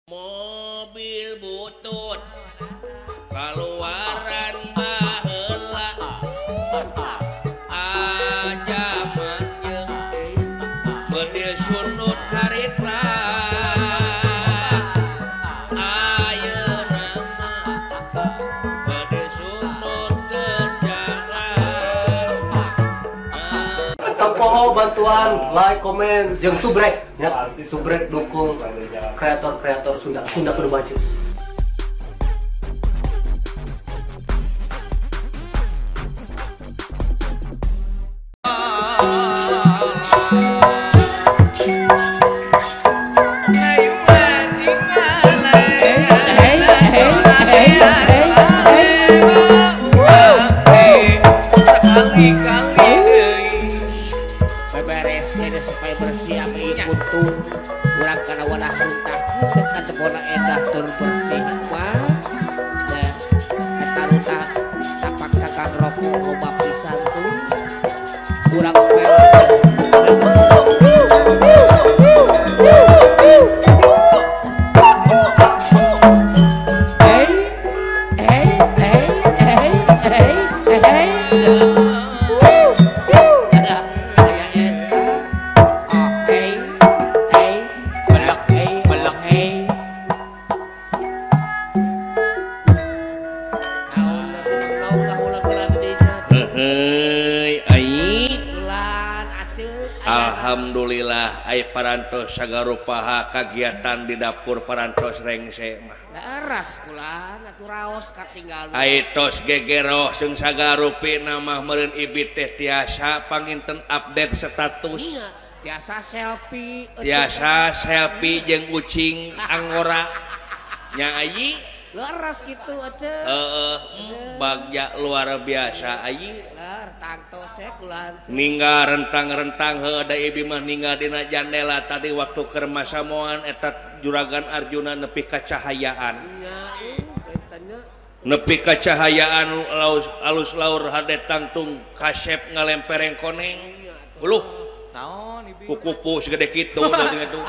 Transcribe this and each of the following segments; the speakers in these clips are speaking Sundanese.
mobil butut keluaran baheula ajaman jeung bedil sundut harita ayeuna bedil sundut geus jalan Tempoho bantuan like, komen, jeung subrek ya. Subrek dukung kreator-kreator Sunda Kudu Baju. beberes ini supaya bersih ami kuntung urang kana wadah runtah kan tepona endah tur bersih wah teh eta runtah tapak kakang rokok loba pisan tuh urang pel Alhamdulillah ai parantos sagarupaha kagiatan di dapur parantos rengse mah daeras kulan atuh raos katinggal ai tos gegeroh jeung sagarupina mah meureun ibit teh tiasa panginten update status tiasa selfie jeung ucing anggora nya ayi leres gitu aja bagja luar biasa ayi tangtos ya kulan ninggal rentang-rentang heuh da ibi mah ninggal dina jandela tadi waktu keur masamoan eta juragan Arjuna nepi ka cahayaan nepi ka cahayaan alus laur hade tangtung kasep ngalempereng koneng uluh naon ibi kukupu segede kitu gitu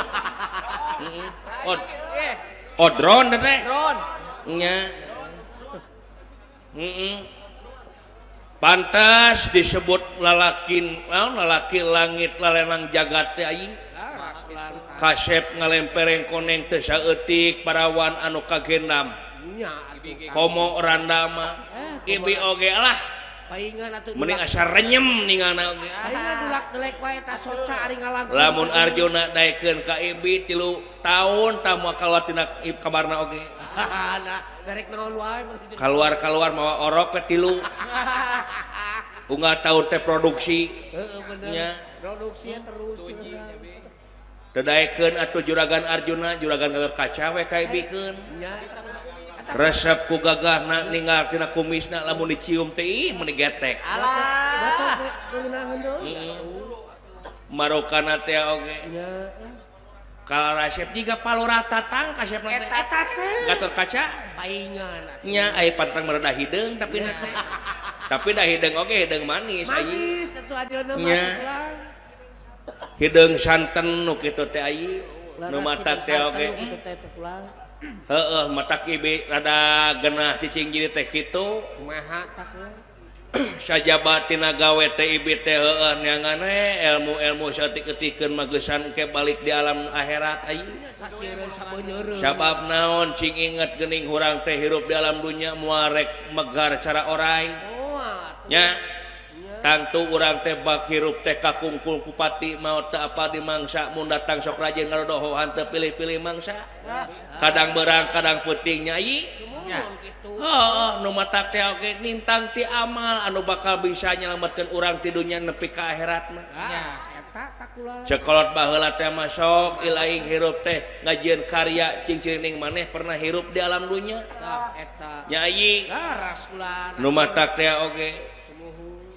drone teh drone nya pantas disebut lalaki langit lalenang jagat teh ayi kasep ngalempereng koneng teu saeutik parawan anu kagendam komo randama ibi oge lah paingan atuh mending asa renyem ningana oge paingan dulak delek wae ta soca ari ngalamkeun lamun Arjuna daekeun ka ibi 3 tahun tamu kaluar tina kabarna oge nah derek naon wae keluar mawa orok ke 3 unggah tahun teh produksi bener produksi terus tadaekeun atuh juragan Arjuna juragan kaca we kaibikeun resep ku gagahna ninggal tina kumisna lamun dicium teh meni getek alah marokana teh oge kalau resep juga palurata tang kasep teh gatot kaca paingan nya aya pantang mereda hideung tapi na teh tapi da hideung oge hideung manis manis atuh ajeuna mah hideung santen nu kitu teh ayi nu matak teh oge heeh matak ibi rada genah cicing jadi teh kitu kumaha tak we sajabat tina gawe teh ibi teh heueuh neangan ilmu saeutik-eutikeun magesan ke balik di alam akhirat ayi sabab naon cing inget geuning urang teh hirup di alam dunya moal rek megar cara oray nya tangtu urang teh bak hirup teh kakungkul kupati mau teu apa dimangsa mun datang sok rajin ngadodohoan teu pilih-pilih mangsa kadang berang kadang peuting nyai nu matak teh oge nintang ti amal anu bakal bisa nyelametkeun urang ti dunya nepi ka akhirat mah eta takulah cekolot baheula teh mah sok ilaing hirup teh ngajieun karya cing-cing maneh pernah hirup di alam dunya eta nyai garas kulan nu matak teh oge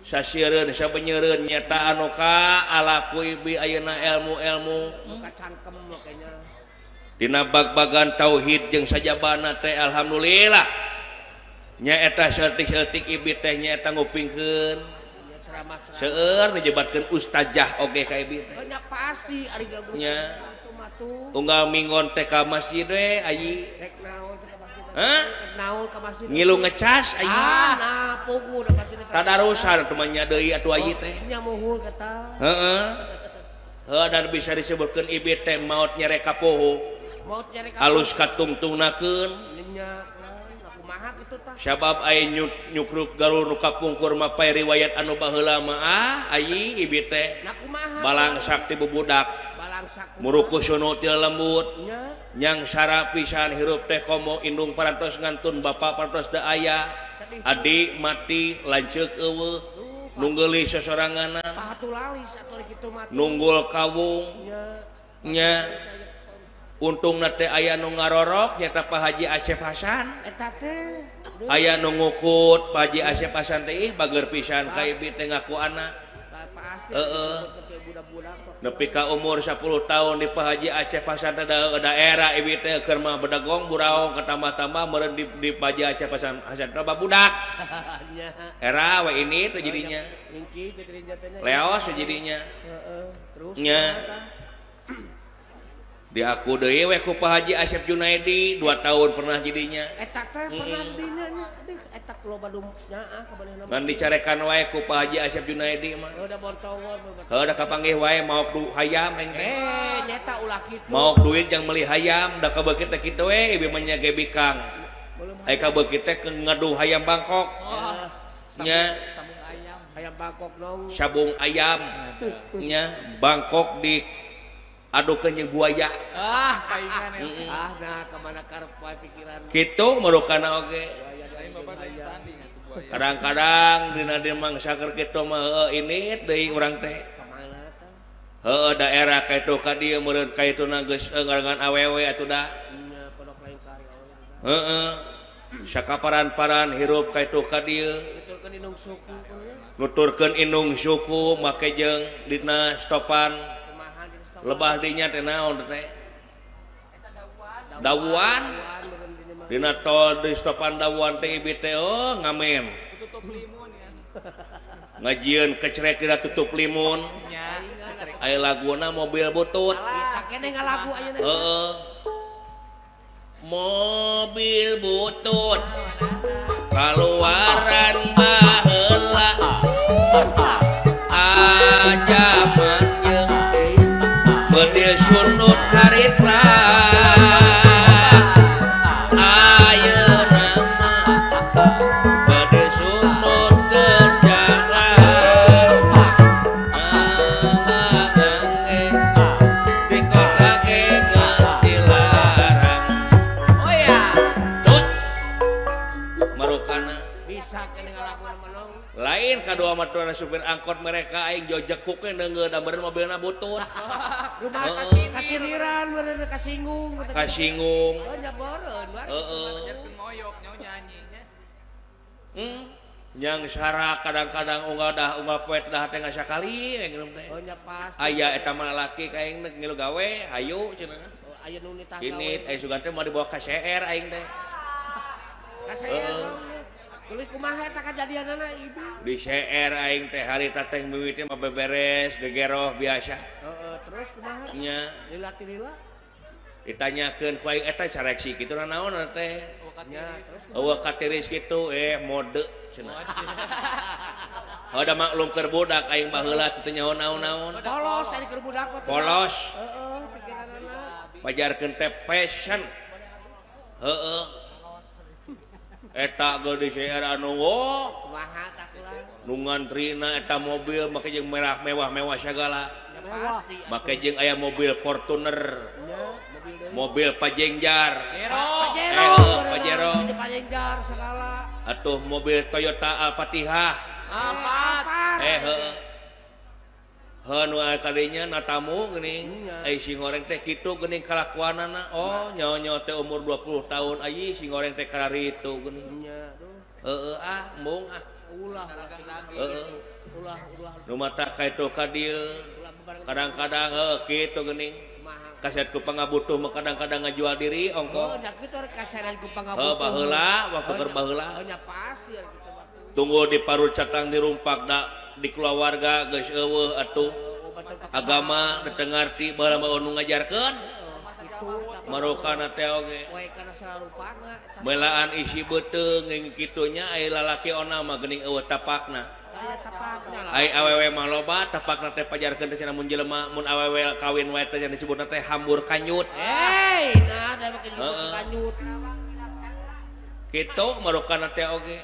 sasiereun sabenyeureun nyata anu ka alaku ibi ayeuna ilmu-ilmu kacangkem makanya dina bag-bagan tauhid jeung sajabana teh alhamdulillah nya eta seutik-seutik ibi teh nya eta ngupingkeun seueur dijebatkeun ustazah oge ka ibi teh banyak pasti ari gabung nya unggal mingon teh ka masjid we ayi Rek naon teh ka masjid. hah Rek naon ka masjid. ngilu ngecas ayi Nah, pugu da masjid. tadarusan temannya deui atuh ayi teh Nya muhul kata. heeh dan bisa disebutkeun ibi teh maot nyere ka poho Maut nyari ka. alus katungtungnakeun Nya kumaha kitu tah. sabab aya nyukruk galur nu kapungkur mah pae riwayat anu baheula mah ayi ibi teh Nah kumaha. balang sakti bubudak Balangsak. muruku sunu ti lembut Nya nyang sara pisan hirup teh komo indung parantos ngantun bapak parantos da aya adik mati lanceuk eueuh nunggeuli sosoranganna pahatu lalis atuh kitu mah. nunggul kawung nya untungna teh aya nu ngarorok nyata Pak Haji Asep Hasan Eta teh. aya nu ngukut Pak Haji Asep Hasan teh ih bager pisan ka ibi teh ngaku anak Pasti. Heeh. Budak-budak kok. nepi ka umur 10 tahun di Pak Haji Aceh Hasan teh daerah ibi teh keur mah bedagong buraong katambah-tambah meureun di Pak Haji Aceh Hasan teh babudak Nya. era we ini teh jadinya Mingki teh jadinya. leos teh jadinya Heeh. Terus. nya diaku deui we ku Pak Haji Asep Junaidi 2 tahun pernah jadinya Eta teh pernah dinya nya. Aduh, eta loba nyaah ka manehna. ngan dicarekan wae ku Pak Haji Asep Junaidi mah Udah bontongan. heuh kapanggih wae maok hayam aing teh Nyata ulah kitu. maok duit yang meuli hayam da kabeukit teh kitu we ibi mah nya ge bikang ai kabeukit teh ngadu hayam Bangkok nya Hayam Bangkok nong. sabung ayam nya Bangkok di adukeun jeung buaya Paingan ya. Nah kemana karep wae pikiran. kitu marukana oge kadang-kadang dina dia mangsa keur kitu mah ini deui urang teh Kemana tah? heueuh daerah kitu ka dieu meureun kaituna geus ngarangan awewe atuh da Nya pondok lain kari. heeh sakaparan-paran hirup kitu ka dieu Nuturkeun indung suku. nuturkeun indung suku make jeung dina stopan Kumaha di stop. lebah dinya teh naon teh dawuan dina tol di stopan dawuan teh ibi teh oh ngamen ngajieun kecrek dina tutup limun aya laguna mobil butut Bisa kene ngalagu ayeuna. heeh mobil butut kaluaran baheula ajaman jeung bedil sundut harita ayeuna mah bedil sundut geus jarang di kota ge geus dilarang tut marukana Bisa kene ngalagu menong. lain kadua maturan supir angkot mereka aing jojekuk ke neungeuh da beureun mobilna butut Udah Heeh. kasiriran meureun kasinggung. kasinggung Oh nya beureun. heeh nyang sara kadang-kadang unggal poet dah teh ngasakali ngilu teh Oh nya pas. aya eta mah lalaki ka aing ngilu gawe hayu cenah Oh, aya nu nitah. ini sugan teh mau dibawa ka CR aing teh Kasaya. Kulit kumaha eta kajadianana ibu. di CR aing teh harita teh mimiti mah beberes gegeroh biasa Heeh, terus kumaha? nya Lila ti lila. ditanyakeun ku aing eta careksi kitu naon teh Nya terus eueuh katiris kitu mode cenah ada maklum keur budak aing baheula teu nyaho naon-naon polos ari keur budak mah. polos Heeh, pikiranana. pajarkeun teh passion heeh eta ge di CR anu wo Kumaha tak ulah. nu ngantrina eta mobil make jeung mewah-mewah sagala Ya pasti. make jeung aya mobil Fortuner Nya mobil deui. mobil Pajengjar Pajero. Pajengjar segala. atuh mobil Toyota Al-Fatihah Apa? heeh nu kadinya natamu geuning Nya. ai si goreng teh kitu geuning kalakuanana oh nyaho-nyaho teh umur 20 tahun ai si goreng teh kararitu geuning Nya duh. embung Ulah. heeh Ulah. nu mata kaitu ka dieu Ulah bebareng. kadang-kadang kitu geuning Kumaha? kaset ku pangabutuh mah kadang-kadang ngajual diri Oh, ongko nya kitu ari kasaran ku pangabutuh. baheula waktu keur baheula Oh nya pasti ari kitu mah. tunggu di parut catang dirumpak da di keluarga geus eueuh atuh agama detengarti bala nu ngajarkeun marukana teh oge belaan isi beuteung nging kitunya ai lalaki ona mah geuning eueuh tapakna ai awewe mah loba tapakna teh pajarkeun teh cenah mun jelema mun awewe kawin wae teh disebutna teh hambur kanyut nah da make kanyut kitu marukana teh oge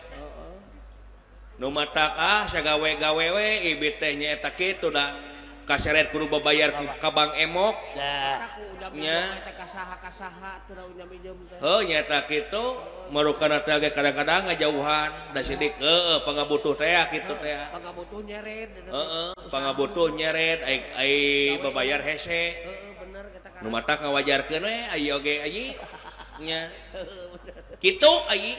nu matak sagawe-gawe we ibi teh nya eta kitu da kaseret kudu babayar ka Bank Emok nya kasaha teu udah minjem teh heuh nya eta kitu marukana teh ge kadang-kadang ngajauhan da sidik pangabutuh teh kitu teh pangabutuh nyeret pangabutuh nyeret ai babayar hese bener kata nu matak ngawajarkeun we ai oge ayi nya kitu ayi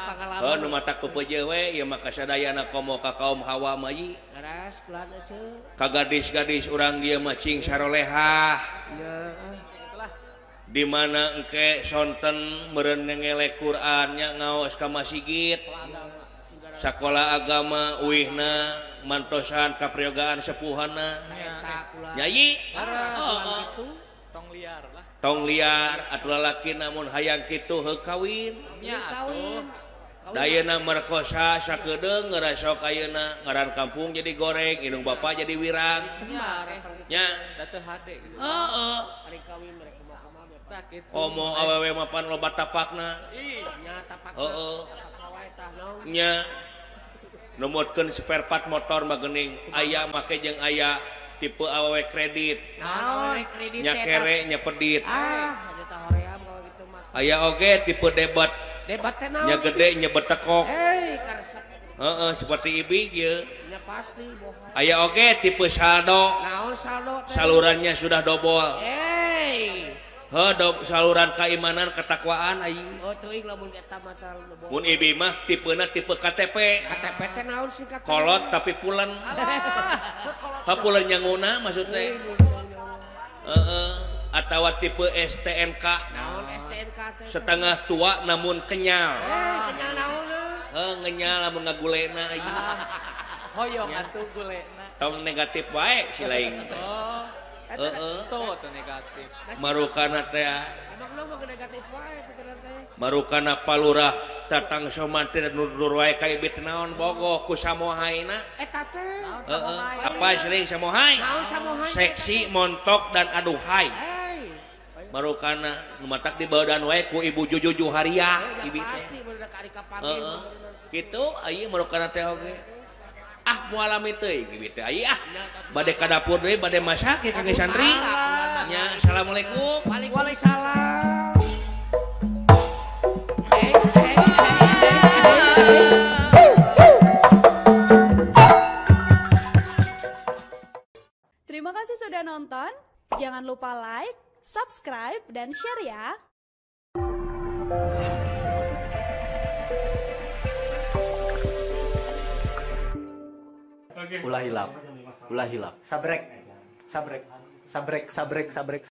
pangalaman nu matak peupeujeuh we ieu mah kasadayana komo ka kaum Hawa mah ayi garas kulana ceuk ka gadis-gadis urang dieu mah cing sarolehah di mana engke sonten meureun ngele Quran nya ngaos ka masjid sakola agama uihna mantosan kapriogaan sepuhanna nyai tong liar atuh lalaki namun hayang kitu heuh kawin dayeuna merkosa sakedeung ngerasok ayeuna ngaran kampung jadi goreng indung bapa jadi wirang nya da teu hade heeh ari kawin mereka mah omong awewe mapan loba tapakna nya tapak heeh wae tah naon nya numutkeun spare part motor mah geuning aya make jeung aya tipe awewe kredit naon kredit nya kere nya pedit ada tah hoream kalau gitu mah aya oge tipe debat debat teh naon nya gede nya betekok karesep heeh seperti ibi ieu nya pasti bohong aya oge tipe saldo naon saldo teh salurannya sudah dobol saluran keimanan ketakwaan ayi oh teuing lamun eta mah tah mun ibi mah tipena tipe KTP KTP teh naon singkat kolot tapi pulen pulen nyanguna maksudnya atawa tipe STNK naon STNK teh setengah tua namun kenyal kenyal naon ngenyal lamun ngagulena ayi hoyong atuh gulena tong negatif wae si lain tuh negatif marukana teh emang lo mah negatif wae pikiran teh marukana palurah tatang somante nur wae ka ibi teh naon bogoh ku samohaina eta teh apa sering samohai naon samohai seksi montok dan aduhai marukana nu matak di badan wae ku ibu Juju Juhariah ibi teh pasti bener ka ari kapanggil kitu ieu marukana teh oge mualami teuing gitu ai bade ka dapur deui bade masak ya kangge santri nya assalamualaikum waalaikumsalam Terima kasih sudah nonton, jangan lupa like, subscribe, dan share ya. Ulah hilap, sabrek,